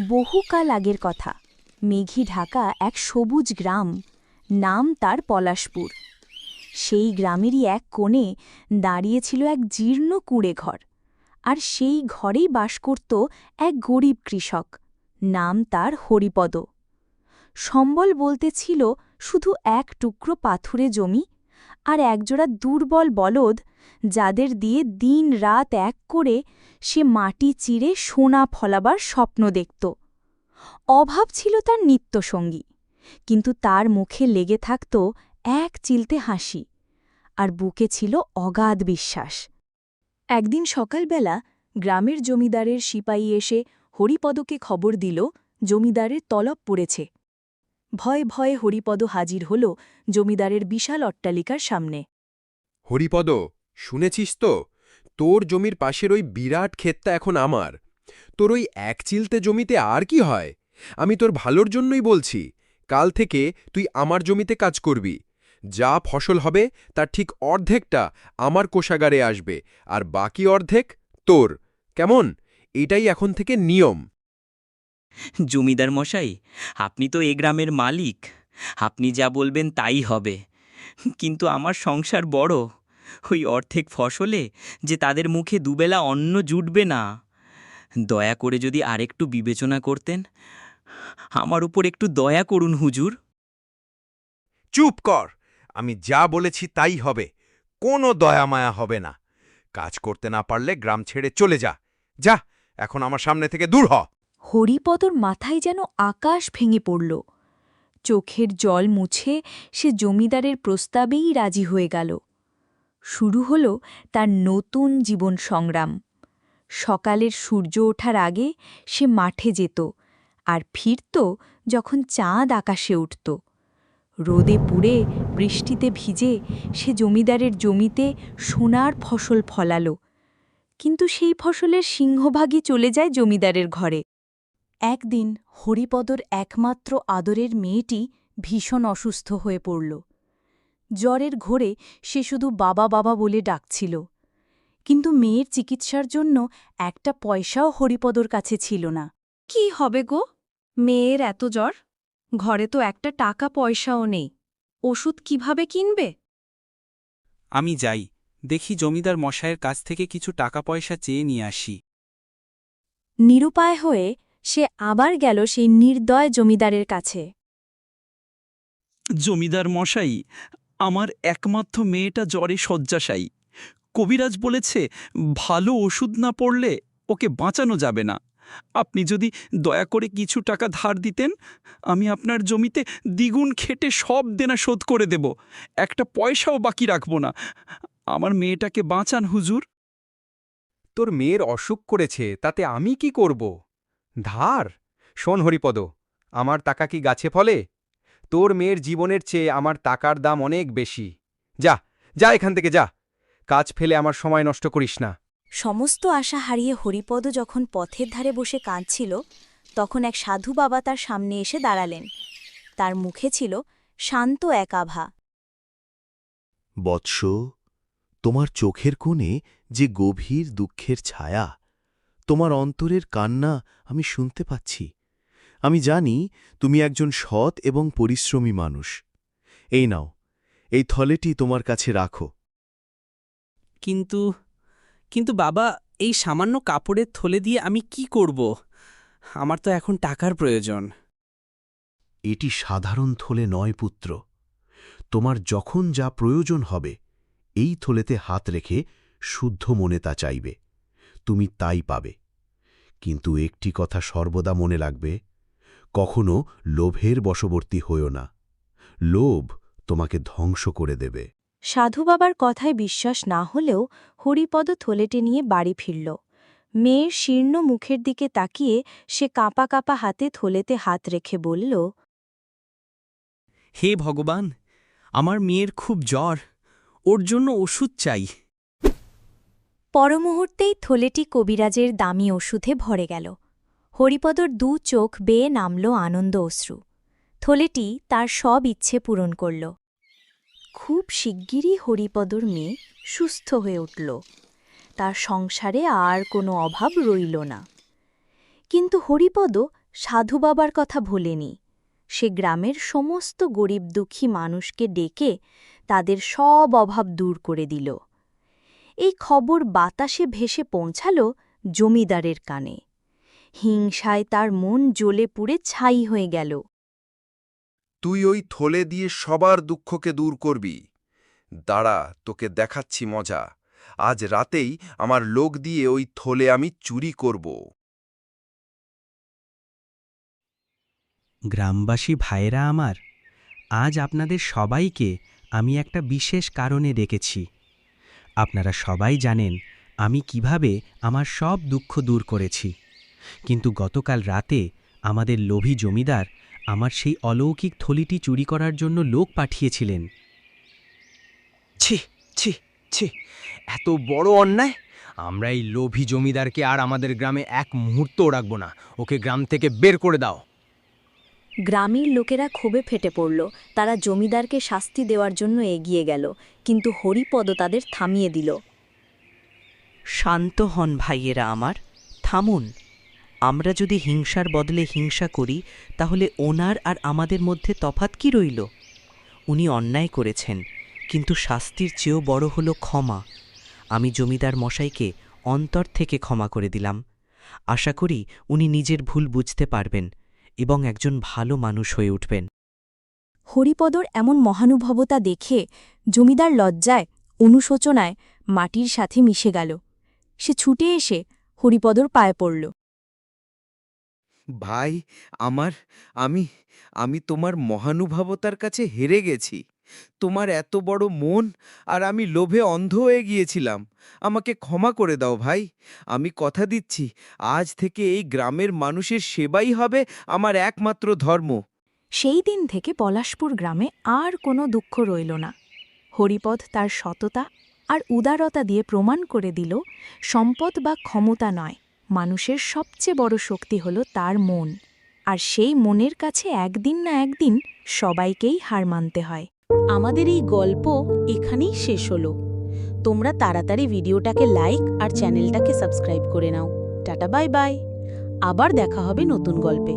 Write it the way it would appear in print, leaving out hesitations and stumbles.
বহুকাল আগের কথা। মেঘে ঢাকা এক সবুজ গ্রাম, নাম তার পলাশপুর। সেই গ্রামেরই এক কোণে দাঁড়িয়েছিল এক জীর্ণ কুঁড়ে ঘর, আর সেই ঘরেই বাস করত এক গরিব কৃষক, নাম তার হরিপদ। সম্বল বলতে ছিল শুধু এক টুকরো পাথুরে জমি আর একজোড়া দুর্বল বলদ, যাদের দিয়ে দিন রাত এক করে সে মাটি চিরে সোনা ফলাবার স্বপ্ন দেখত। অভাব ছিল তার নিত্যসঙ্গী, কিন্তু তার মুখে লেগে থাকত এক চিলতে হাসি, আর বুকে ছিল অগাধ বিশ্বাস। একদিন সকালবেলা গ্রামের জমিদারের সিপাহী এসে হরিপদকে খবর দিল জমিদারের তলব পড়েছে। ভয়ে ভয়ে হরিপদ হাজির হল জমিদারের বিশাল অট্টালিকার সামনে। হরিপদ, শুনেছিস তো? তোর জমির পাশের ওই বিরাট ক্ষেতটা এখন আমার। তোর ওই এক চিলতে জমিতে আর কি হয়? আমি তোর ভালোর জন্যই বলছি। কাল থেকে তুই আমার জমিতে কাজ করবি। যা ফসল হবে তার ঠিক অর্ধেকটা আমার কোষাগারে আসবে, আর বাকি অর্ধেক তোর। কেমন? এটাই এখন থেকে নিয়ম। জমিদার মশাই, আপনি তো এ গ্রামের মালিক। আপনি যা বলবেন তাই হবে। কিন্তু আমার সংসার বড়, ওই অর্ধেক ফসলে যে তাদের মুখে দুবেলা অন্ন জুটবে না। দয়া করে যদি আরেকটু বিবেচনা করতেন। আমার উপর একটু দয়া করুন হুজুর। চুপ কর! আমি যা বলেছি তাই হবে। কোনো দয়ামায়া হবে না। কাজ করতে না পারলে গ্রাম ছেড়ে চলে যা। যা, এখন আমার সামনে থেকে দূর হ। হরিপদর মাথায় যেন আকাশ ভেঙে পড়ল। চোখের জল মুছে সে জমিদারের প্রস্তাবেই রাজি হয়ে গেল। শুরু হল তার নতুন জীবন সংগ্রাম। সকালের সূর্য ওঠার আগে সে মাঠে যেত, আর ফিরত যখন চাঁদ আকাশে উঠত। রোদে পুড়ে বৃষ্টিতে ভিজে সে জমিদারের জমিতে সোনার ফসল ফলাল, কিন্তু সেই ফসলের সিংহভাগই চলে যায় জমিদারের ঘরে। একদিন হরিপদর একমাত্র আদরের মেয়েটি ভীষণ অসুস্থ হয়ে পড়ল। জ্বরের ঘোরে সে শুধু বাবা বাবা বলে ডাকছিল, কিন্তু মেয়ের চিকিৎসার জন্য একটা পয়সাও হরিপদর কাছে ছিল না। কি হবে গো, মেয়ের এত জ্বর, ঘরে তো একটা টাকা পয়সাও নেই, ওষুধ কিভাবে কিনবে? আমি যাই, দেখি জমিদার মশায়ের কাছ থেকে কিছু টাকা পয়সা চেয়ে নিয়ে আসি। নিরুপায় হয়ে সে আবার গেল সেই নির্দয় জমিদারের কাছে। জমিদার মশাই, আমার একমাত্র মেয়েটা জ্বরে শয্যাশায়ী। কবিরাজ বলেছে ভালো ওষুধ না পড়লে ওকে বাঁচানো যাবে না। আপনি যদি দয়া করে কিছু টাকা ধার দিতেন, আমি আপনার জমিতে দ্বিগুণ খেটে সব দেনা শোধ করে দেব। একটা পয়সাও বাকি রাখব না। আমার মেয়েটাকে বাঁচান হুজুর। তোর মেয়ের অসুখ করেছে, তাতে আমি কি করব? ধার? শোন হরিপদ, আমার টাকা কি গাছে ফলে? তোর মেয়ের জীবনের চেয়ে আমার টাকার দাম অনেক বেশি। যা, যা এখান থেকে যা। কাজ ফেলে আমার সময় নষ্ট করিস না। সমস্ত আশা হারিয়ে হরিপদ যখন পথের ধারে বসে কাঁদছিল, তখন এক সাধু বাবা তার সামনে এসে দাঁড়ালেন। তার মুখে ছিল শান্ত এক আভা। বৎস, তোমার চোখের কোণে যে গভীর দুঃখের ছায়া, তোমার অন্তরের কান্না আমি শুনতে পাচ্ছি। আমি জানি তুমি একজন সৎ এবং পরিশ্রমী মানুষ। এই নাও, এই থলেটি তোমার কাছে রাখো। কিন্তু বাবা, এই সামান্য কাপড়ের থলে দিয়ে আমি কি করব? আমার তো এখন টাকার প্রয়োজন। এটি সাধারণ থলে নয় পুত্র। তোমার যখন যা প্রয়োজন হবে, এই থলেতে হাত রেখে শুদ্ধ মনে তা চাইবে, তুমি তাই পাবে। কিন্তু একটি কথা সর্বদা মনে রাখবে, কখনো লোভের বশবর্তী হইও না। লোভ তোমাকে ধ্বংস করে দেবে। সাধু বাবার কথায় বিশ্বাস না হলেও হরিপদ থলেটি নিয়ে বাড়ি ফিরল। মেয়ের শীর্ণ মুখের দিকে তাকিয়ে সে কাঁপা কাঁপা হাতে থলেতে হাত রেখে বলল, হে ভগবান, আমার মেয়ের খুব জ্বর, ওর জন্য ওষুধ চাই। পরমুহূর্তেই থলেটি কবিরাজের দামি ওষুধে ভরে গেল। হরিপদর দু চোখ বেয়ে নামল আনন্দ অশ্রু। থলেটি তার সব ইচ্ছে পূরণ করল। খুব শিগগিরই হরিপদর মেয়ে সুস্থ হয়ে উঠল। তার সংসারে আর কোনো অভাব রইল না। কিন্তু হরিপদ সাধু বাবার কথা ভোলেনি। সে গ্রামের সমস্ত গরিব দুঃখী মানুষকে ডেকে তাদের সব অভাব দূর করে দিল। এই খবর বাতাসে ভেসে পৌঁছাল জমিদারের কানে। হিংসায় তার মন জ্বলে পুড়ে ছাই হয়ে গেল। তুই ওই থলে দিয়ে সবার দুঃখকে দূর করবি। দাঁড়া, তোকে দেখাচ্ছি মজা। আজ রাতেই আমার লোক দিয়ে ওই থলে আমি চুরি করব। গ্রামবাসী ভাইয়েরা আমার, আজ আপনাদের সবাইকে আমি একটা বিশেষ কারণে ডেকেছি। আপনারা সবাই জানেন আমি কিভাবে আমার সব দুঃখ দূর করেছি, কিন্তু গতকাল রাতে আমাদের লোভী জমিদার আমার সেই অলৌকিক থলিটি চুরি করার জন্য লোক পাঠিয়েছিলেন। ছি ছি ছি, এত বড় অন্যায়! আমরা এই লোভী জমিদারকে আর আমাদের গ্রামে এক মুহূর্তও রাখব না। ওকে গ্রাম থেকে বের করে দাও। গ্রামের লোকেরা ক্ষোভে ফেটে পড়ল। তারা জমিদারকে শাস্তি দেওয়ার জন্য এগিয়ে গেল, কিন্তু হরিপদ তাদের থামিয়ে দিল। শান্ত হন ভাইয়েরা আমার, থামুন। আমরা যদি হিংসার বদলে হিংসা করি তাহলে ওনার আর আমাদের মধ্যে তফাৎ কি রইল? উনি অন্যায় করেছেন, কিন্তু শাস্তির চেয়েও বড় হল ক্ষমা। আমি জমিদার মশাইকে অন্তর থেকে ক্ষমা করে দিলাম। আশা করি উনি নিজের ভুল বুঝতে পারবেন এবং একজন ভালো মানুষ হয়ে উঠবেন। হরিপদর এমন মহানুভবতা দেখে জমিদার লজ্জায়, অনুশোচনায় মাটির সাথে মিশে গেল। সে ছুটে এসে হরিপদর পায়ে পড়ল। ভাই আমার, আমি তোমার মহানুভবতার কাছে হেরে গেছি। তোমার এত বড় মন, আর আমি লোভে অন্ধ হয়ে গিয়েছিলাম। আমাকে ক্ষমা করে দাও ভাই। আমি কথা দিচ্ছি, আজ থেকে এই গ্রামের মানুষের সেবাই হবে আমার একমাত্র ধর্ম। সেই দিন থেকে পলাশপুর গ্রামে আর কোনো দুঃখ রইল না। হরিপদ তার সততা আর উদারতা দিয়ে প্রমাণ করে দিল, সম্পদ বা ক্ষমতা নয়, মানুষের সবচেয়ে বড় শক্তি হল তার মন। আর সেই মনের কাছে একদিন না একদিন সবাইকেই হার মানতে হয়। আমাদের এই গল্প এখানেই শেষ হলো। তোমরা তাড়াতাড়ি ভিডিওটাকে লাইক আর চ্যানেলটাকে সাবস্ক্রাইব করে নাও। Tata, bye bye. আবার দেখা হবে নতুন গল্পে।